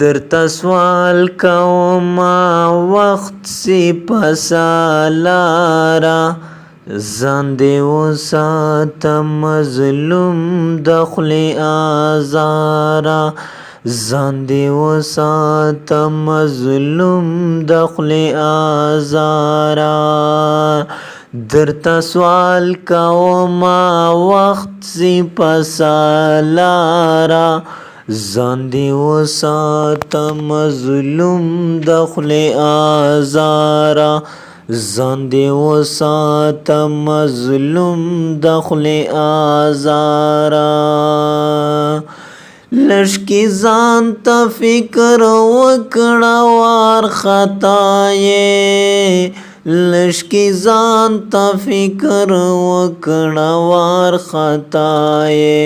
درته سوال کومه وخت سي په سالاره ځان دې وساته مظلوم د خولې ازاره ځان دې وساته مظلوم د خولې ازاره درته سوال کومه وخت سي په سالاره ځان دې وساته مظلوم د خولې ازاره ځان دې وساته مظلوم د خولې ازاره لږکي ځان ته فکر وکړه وارخطا یې لږکي ځان ته فکر وکړه وارخطا یې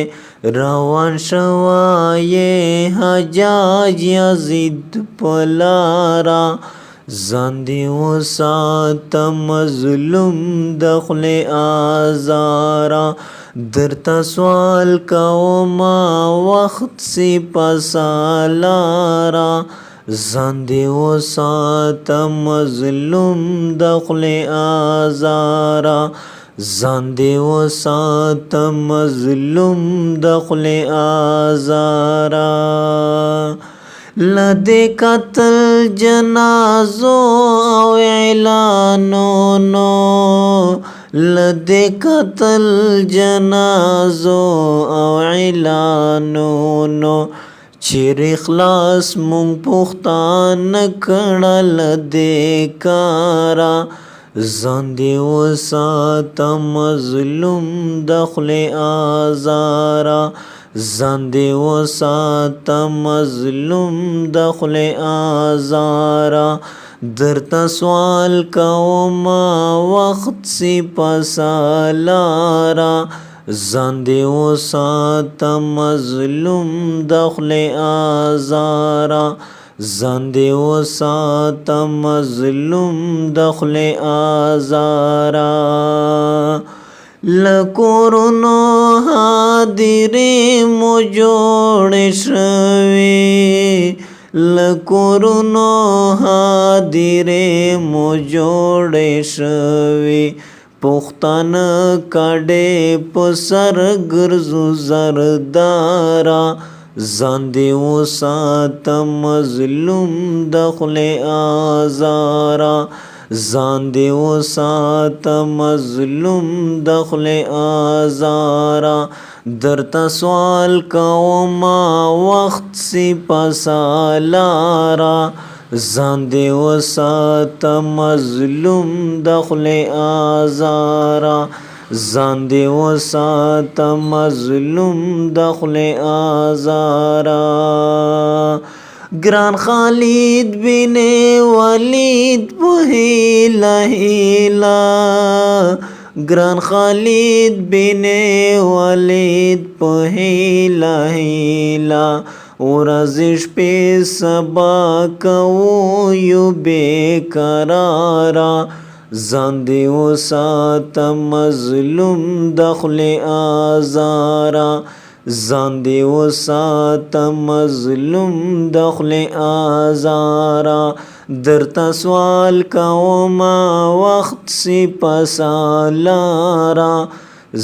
روان شوی حجاج یزید په لاره ځان دې وساته مظلوم د خولې ازاره درته سوال کومه وخت سي په سالاره ځان دې وساته مظلوم د خولې ازاره ځان دې وساته مظلوم د خولې ازاره له دې قتل جنازو او اعلانونو له دې قتل جنازو او اعلانونو چیرې خلاص مونږ پښتانه کړل دې کاره ځان دې وساته مظلوم د خولې ازاره ځان دې وساته مظلوم د خولې ازاره درته سوال کومه وخت سي په سالاره ځان دې وساته مظلوم د خولې ازاره ځان دې وساته مظلوم د خولې ازاره له کورونو هدیرې مو جوړې شوې له کورونو هدیرې مو جوړې شوې پښتانه کډې په سر ګرځو زرداره ځان دې وساته مظلوم د خولې ازاره ځان دې وساته مظلوم د خولې ازاره درته سوال کومه وخت سي په سالاره ځان دې وساته مظلوم د خولې ازاره ځان دې وساته مظلوم د خولې ازاره ګران خالد بن ولید په هیله هیله ګران خالد بن ولید په هیله هیله ورځې شپې سبا کوو یو بېقراره ځان دې وساته مظلوم د خولې ازاره ځان دې وساته مظلوم د خولې ازاره درته سوال کومه وخت سي په سالاره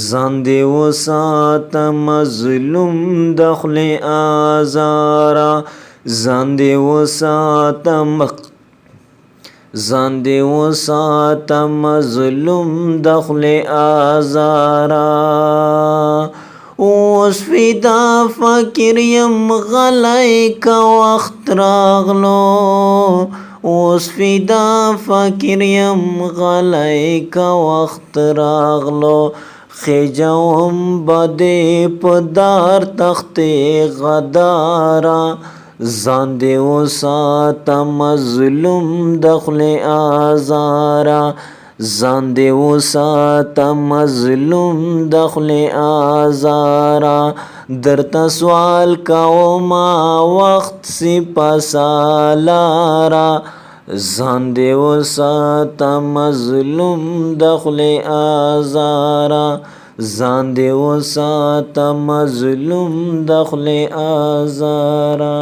ځان دې وساته مظلوم د خولې ازاره ځان دې وساته ځان دې وساته مظلوم د خولې ازاره اوس فدا فقیر یم غلی که وخت راغلو اوس فدا فقیر یم غلی که وخت راغلو خیجوم به دې په دار تختې غداره ځان دې وساته مظلوم د خولې ازاره ځان دې وساته مظلوم د خولې ازاره درته سوال کومه وخت سي په سالاره ځان دې وساته مظلوم د خولې ازاره ځان دې وساته مظلوم د خولې ازاره